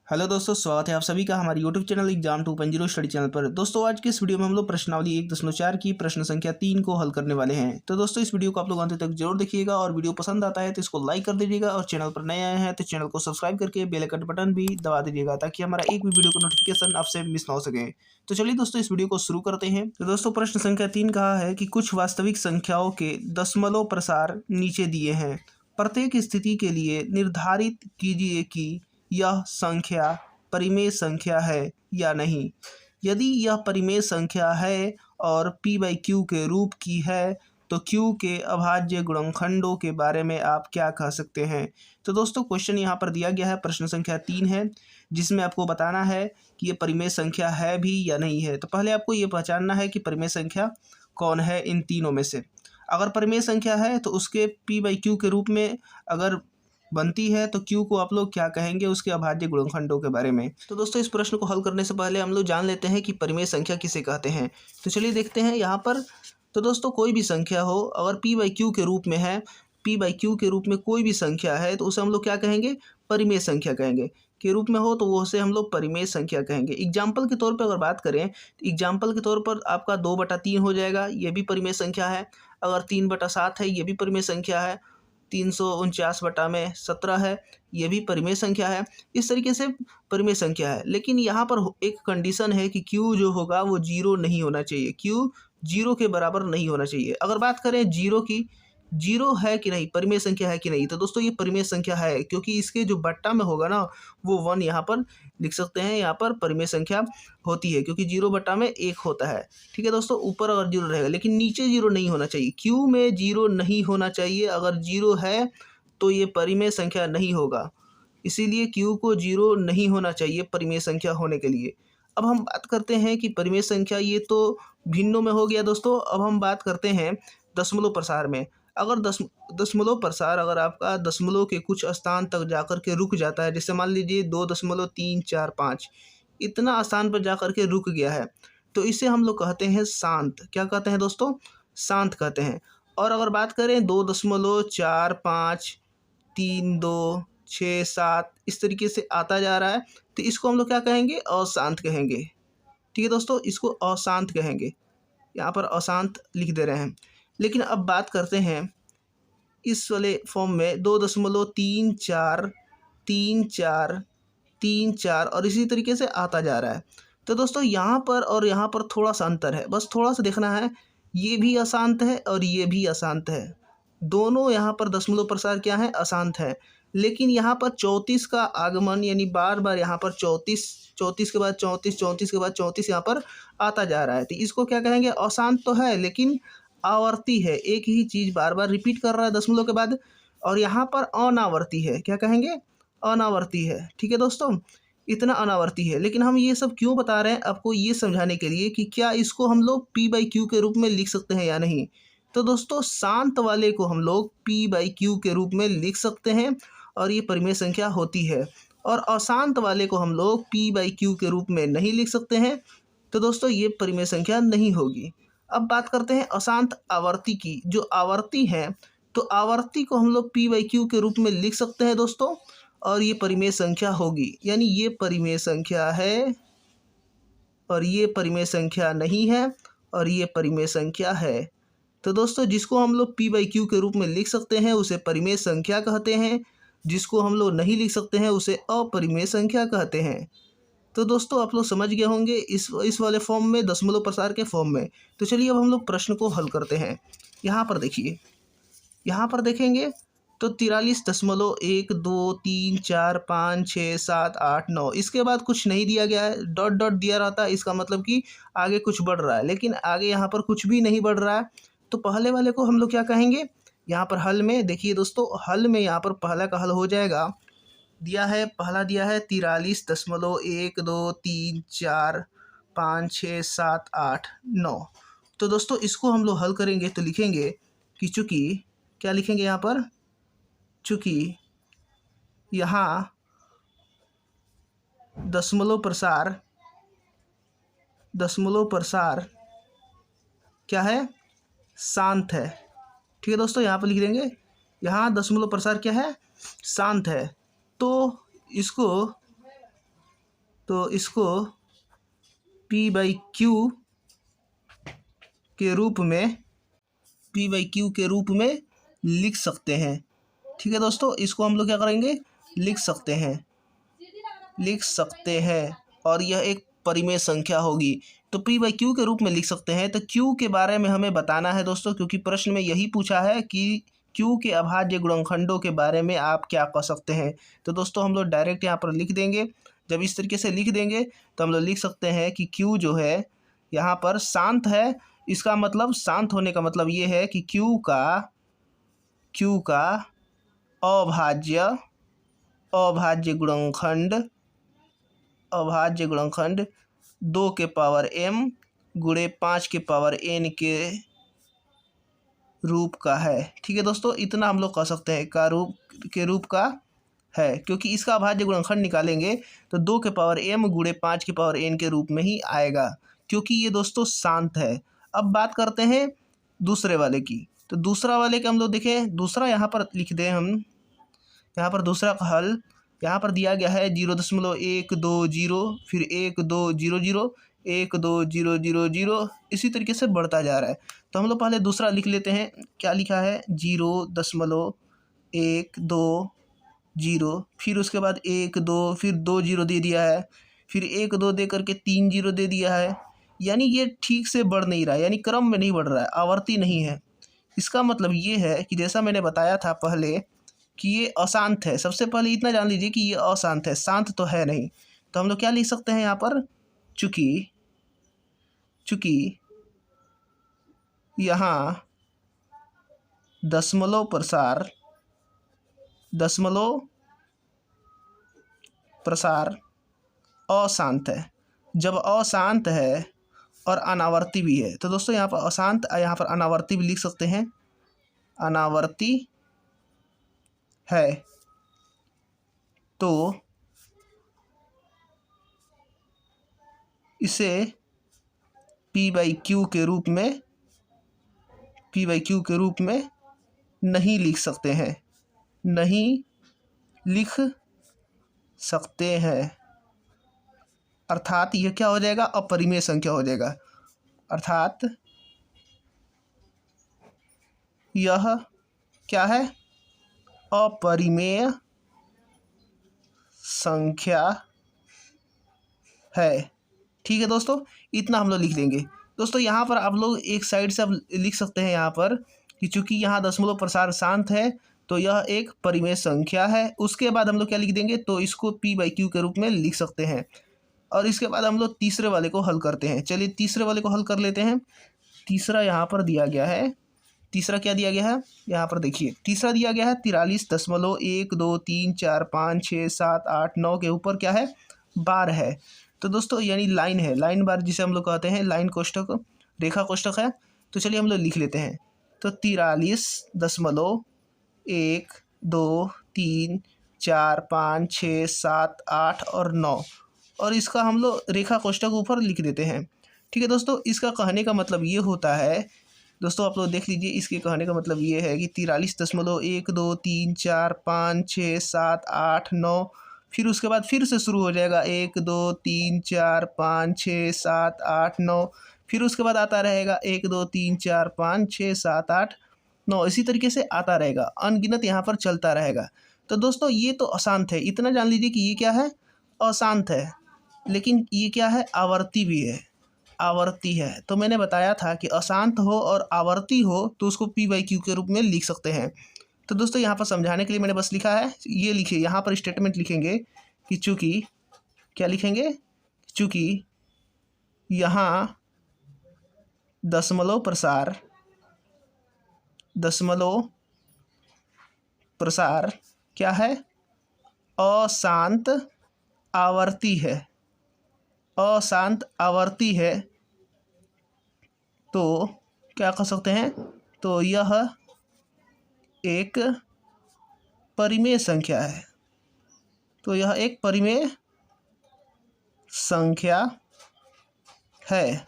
Hello दोस्तों, स्वागत है आप सभी का हमारे YouTube channel exam 2.0 study channel पर। दोस्तों आज के इस वीडियो में हम लोग प्रश्नावली 1.4 की प्रश्न संख्या 3 को हल करने वाले हैं। तो दोस्तों इस वीडियो को आप लोग अंत तक जरूर देखिएगा और वीडियो पसंद आता है तो इसको लाइक कर दीजिएगा और चैनल पर नए आए हैं तो चैनल को सब्सक्राइब करके बेल आइकन बटन भी दबा दीजिएगा ताकि हमारा एक भी वीडियो का नोटिफिकेशन आपसे मिस ना हो सके। तो चलिए दोस्तों इस वीडियो को शुरू करते हैं। तो दोस्तों प्रश्न संख्या 3 कहा है कि कुछ वास्तविक संख्याओं के दशमलव प्रसार नीचे दिए हैं। प्रत्येक स्थिति के लिए निर्धारित कीजिए कि यह संख्या परिमेय संख्या है या नहीं। यदि यह परिमेय संख्या है और p/q के रूप की है तो q के अभाज्य गुणनखंडों के बारे में आप क्या कह सकते हैं। तो दोस्तों क्वेश्चन यहाँ पर दिया गया है, प्रश्न संख्या 3 है जिसमें आपको बताना है कि ये परिमेय संख्या है भी या नहीं है। तो पहले आपको ये पहचानना है कि परिमेय संख्या कौन है इन तीनों में से। अगर परिमेय संख्या है तो उसके p/q के रूप में अगर बनती है तो q को आप लोग क्या कहेंगे, उसके अभाज्य गुणनखंडों के बारे में। तो दोस्तों इस प्रश्न को हल करने से पहले हम लोग जान लेते हैं कि परिमेय संख्या किसे कहते हैं। तो चलिए देखते हैं यहाँ पर। तो दोस्तों कोई भी संख्या हो अगर p/q के रूप में है, p/q के रूप में कोई भी संख्या है तो उसे हम लोग क्या कहेंगे, परिमेय संख्या कहेंगे। के रूप में हो तो वो उसे हम लोग परिमेय संख्या कहेंगे। एग्जाम्पल के तौर पर अगर बात करें तो एग्जाम्पल के तौर पर आपका 2/3 हो जाएगा, ये भी परिमेय संख्या है। अगर 3/7 है, ये भी परिमेय संख्या है। 349/17 है, ये भी परिमेय संख्या है। इस तरीके से परिमेय संख्या है। लेकिन यहाँ पर एक कंडीशन है कि q जो होगा वो 0 नहीं होना चाहिए, q 0 के बराबर नहीं होना चाहिए। अगर बात करें 0 की, 0 है कि नहीं, परिमेय संख्या है कि नहीं, तो दोस्तों ये परिमेय संख्या है क्योंकि इसके जो बट्टा में होगा ना वो 1 यहाँ पर लिख सकते हैं। यहाँ पर परिमेय संख्या होती है क्योंकि 0/1 होता है। ठीक है दोस्तों, ऊपर अगर 0 रहेगा लेकिन नीचे 0 नहीं होना चाहिए। q में 0 नहीं होना चाहिए। अगर 0 है तो ये परिमेय संख्या नहीं होगा, इसीलिए q को 0 नहीं होना चाहिए परिमेय संख्या होने के लिए। अब हम बात करते हैं कि परिमेय संख्या ये तो भिन्नों में हो गया दोस्तों। अब हम बात करते हैं दशमलव प्रसार में। अगर दशमलव प्रसार अगर आपका दशमलव के कुछ स्थान तक जाकर के रुक जाता है, जैसे मान लीजिए 2.345 इतना स्थान पर जाकर के रुक गया है, तो इसे हम लोग कहते हैं शांत। क्या कहते हैं दोस्तों, शांत कहते हैं। और अगर बात करें 2.453267 इस तरीके से आता जा रहा है तो इसको हम लोग क्या कहेंगे, अशांत कहेंगे। ठीक है दोस्तों, इसको अशांत कहेंगे। यहाँ पर अशांत लिख दे रहे हैं। लेकिन अब बात करते हैं इस वाले फॉर्म में 2.343434 और इसी तरीके से आता जा रहा है। तो दोस्तों यहाँ पर और यहाँ पर थोड़ा सा अंतर है, बस थोड़ा सा देखना है। ये भी अशांत है और ये भी अशांत है, दोनों यहाँ पर दशमलव प्रसार क्या है, अशांत है। लेकिन यहाँ पर 34 का आगमन यानी बार बार यहाँ पर 34 के बाद 34 के बाद 34 यहाँ पर आता जा रहा है, तो इसको क्या कहेंगे, अशांत तो है लेकिन आवर्ती है, एक ही चीज़ बार बार रिपीट कर रहा है दशमलव के बाद। और यहाँ पर अनावर्ती है, क्या कहेंगे, अनावर्ती है। ठीक है दोस्तों, इतना अनावर्ती है। लेकिन हम ये सब क्यों बता रहे हैं, आपको ये समझाने के लिए कि क्या इसको हम लोग p/q के रूप में लिख सकते हैं या नहीं। तो दोस्तों शांत वाले को हम लोग p/q के रूप में लिख सकते हैं और ये परिमेय संख्या होती है। और अशांत वाले को हम लोग p/q के रूप में नहीं लिख सकते हैं, तो दोस्तों ये परिमेय संख्या नहीं होगी। अब बात करते हैं अशांत आवर्ती की। जो आवर्ती है तो आवर्ती को हम लोग p/q के रूप में लिख सकते हैं दोस्तों, और ये परिमेय संख्या होगी। यानी ये परिमेय संख्या है और ये परिमेय संख्या नहीं है और ये परिमेय संख्या है। तो दोस्तों जिसको हम लोग p/q के रूप में लिख सकते हैं उसे परिमेय संख्या कहते हैं, जिसको हम लोग नहीं लिख सकते हैं उसे अपरिमेय संख्या कहते हैं। तो दोस्तों आप लोग समझ गए होंगे इस वाले फॉर्म में, दशमलव प्रसार के फॉर्म में। तो चलिए अब हम लोग प्रश्न को हल करते हैं। यहाँ पर देखिए, यहाँ पर देखेंगे तो 43.123456789 इसके बाद कुछ नहीं दिया गया है, डॉट डॉट दिया रहता है, इसका मतलब कि आगे कुछ बढ़ रहा है। लेकिन आगे यहाँ पर कुछ भी नहीं बढ़ रहा है, तो पहले वाले को हम लोग क्या कहेंगे। यहाँ पर हल में देखिए दोस्तों, हल में यहाँ पर पहला का हल हो जाएगा, दिया है पहला दिया है 43.123456789। तो दोस्तों इसको हम लोग हल करेंगे तो लिखेंगे कि चूँकि क्या लिखेंगे यहाँ पर, चूँकि यहाँ दशमलव प्रसार क्या है, शांत है। ठीक है दोस्तों, यहाँ पर लिख देंगे यहाँ दशमलव प्रसार क्या है, शांत है। तो इसको तो इसको P/Q के रूप में P/Q के रूप में लिख सकते हैं। ठीक है दोस्तों, इसको हम लोग क्या करेंगे, लिख सकते हैं और यह एक परिमेय संख्या होगी। तो P/Q के रूप में लिख सकते हैं। तो Q के बारे में हमें बताना है दोस्तों, क्योंकि प्रश्न में यही पूछा है कि Q के अभाज्य गुणनखंडों के बारे में आप क्या कह सकते हैं। तो दोस्तों हम लोग डायरेक्ट यहाँ पर लिख देंगे। जब इस तरीके से लिख देंगे तो हम लोग लिख सकते हैं कि Q जो है यहाँ पर शांत है। इसका मतलब, शांत होने का मतलब ये है कि Q का अभाज्य गुणनखंड 2 के पावर m गुणे 5 के पावर n के रूप का है। ठीक है दोस्तों, इतना हम लोग कह सकते हैं के रूप का है, क्योंकि इसका अभाज्य गुणनखंड निकालेंगे तो 2 के पावर m गुणे 5 के पावर n के रूप में ही आएगा, क्योंकि ये दोस्तों शांत है। अब बात करते हैं दूसरे वाले की। तो दूसरा वाले के हम लोग देखें, दूसरा यहाँ पर लिख दें हम। यहाँ पर दूसरा का हल यहाँ पर दिया गया है 0.120, फिर 1200, 12000, इसी तरीके से बढ़ता जा रहा है। तो हम लोग पहले दूसरा लिख लेते हैं। क्या लिखा है, 0.120, फिर उसके बाद 1 2, फिर 2 0 दे दिया है, फिर 1 2 दे करके 3 0 दे दिया है। यानी ये ठीक से बढ़ नहीं रहा है, यानी क्रम में नहीं बढ़ रहा है, आवर्ती नहीं है। इसका मतलब ये है कि जैसा मैंने बताया था पहले कि ये अशांत है। सबसे पहले इतना जान लीजिए कि ये अशांत है, शांत तो है नहीं। तो हम लोग क्या लिख सकते हैं यहाँ पर, चूंकि यहाँ दशमलव प्रसार अशांत है। जब अशांत है और अनावर्ती भी है, तो दोस्तों यहाँ पर अशांत, यहाँ पर अनावर्ती भी लिख सकते हैं, अनावर्ती है, तो इसे P/Q के रूप में नहीं लिख सकते हैं, अर्थात यह क्या हो जाएगा, अपरिमेय संख्या हो जाएगा। अर्थात यह क्या है, अपरिमेय संख्या है। ठीक है दोस्तों, इतना हम लोग लिख देंगे। दोस्तों यहाँ पर आप लोग एक साइड से अब लिख सकते हैं यहाँ पर कि चूंकि यहाँ दशमलव प्रसार शांत है तो यह एक परिमेय संख्या है। उसके बाद हम लोग क्या लिख देंगे, तो इसको P/Q के रूप में लिख सकते हैं। और इसके बाद हम लोग तीसरे वाले को हल करते हैं। चलिए तीसरे वाले को हल कर लेते हैं। तीसरा यहाँ पर दिया गया है, तीसरा क्या दिया गया है, यहाँ पर देखिए तीसरा दिया गया है 43.123456789 के ऊपर क्या है, बार है। तो दोस्तों यानी लाइन है, लाइन बार जिसे हम लोग कहते हैं, लाइन कोष्ठक, रेखा कोष्ठक है। तो चलिए हम लोग लिख लेते हैं। तो 43.1234567 और 9, और इसका हम लोग रेखा कोष्ठक ऊपर लिख देते हैं। ठीक है दोस्तों, इसका कहने का मतलब ये होता है, दोस्तों आप लोग देख लीजिए, इसके कहने का मतलब ये है कि 43.123456789, फिर उसके बाद फिर से शुरू हो जाएगा 1 2 3 4 5 6 7 8 9, फिर उसके बाद आता रहेगा 1 2 3 4 5 6 7 8 9, इसी तरीके से आता रहेगा, अनगिनत यहाँ पर चलता रहेगा। तो दोस्तों ये तो अशांत है, इतना जान लीजिए कि ये क्या है, अशांत है। लेकिन ये क्या है, आवर्ती भी है, आवर्ती है। तो मैंने बताया था कि अशांत हो और आवर्ती हो तो उसको P/Q के रूप में लिख सकते हैं। तो दोस्तों यहाँ पर समझाने के लिए मैंने बस लिखा है, ये लिखिए, यहाँ पर स्टेटमेंट लिखेंगे कि चूँकि, क्या लिखेंगे, चूँकि यहाँ दशमलव प्रसार क्या है, अशांत आवर्ती है, अशांत आवर्ती है, तो क्या कह सकते हैं, तो यह एक परिमेय संख्या है, तो यह एक परिमेय संख्या है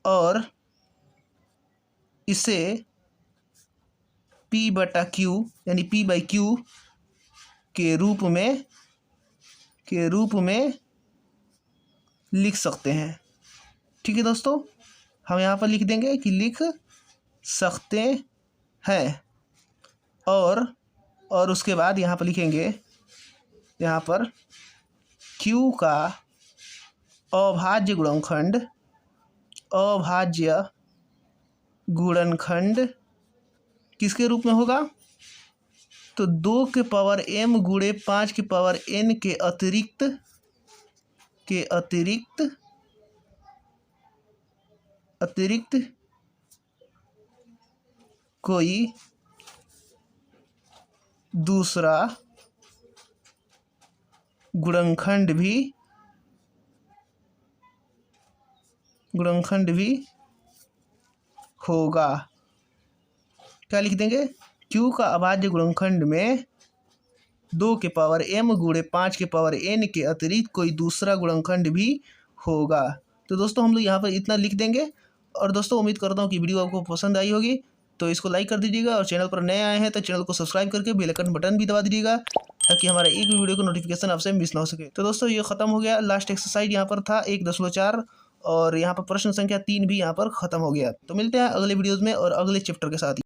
और इसे P/Q यानी P/Q के रूप के रूप में लिख सकते हैं। ठीक है दोस्तों, हम यहाँ पर लिख देंगे कि लिख सकते हैं, और उसके बाद यहाँ पर लिखेंगे, यहाँ पर Q का अभाज्य गुणनखंड किसके रूप में होगा? तो 2 के पावर m गुणे 5 के पावर n के अतिरिक्त कोई दूसरा गुणनखंड भी होगा। क्या लिख देंगे? Q का अभाज्य गुणनखंड में 2 के पावर m गुणे 5 के पावर n के अतिरिक्त कोई दूसरा गुणनखंड भी होगा। तो दोस्तों हम लोग यहाँ पर इतना लिख देंगे। और दोस्तों उम्मीद करता हूँ कि वीडियो आपको पसंद आई होगी, तो इसको लाइक कर दीजिएगा, और चैनल पर नए आए हैं तो चैनल को सब्सक्राइब करके बेल आइकन बटन भी दबा दीजिएगा, ताकि हमारा एक भी वीडियो को नोटिफिकेशन आपसे मिस ना हो सके। तो दोस्तों ये खत्म हो गया, लास्ट एक्सरसाइज यहाँ पर था 1.4, और यहाँ पर प्रश्न संख्या 3 भी यहाँ पर खत्म हो गया। तो मिलते हैं अगले वीडियोज़ में और अगले चैप्टर के साथ।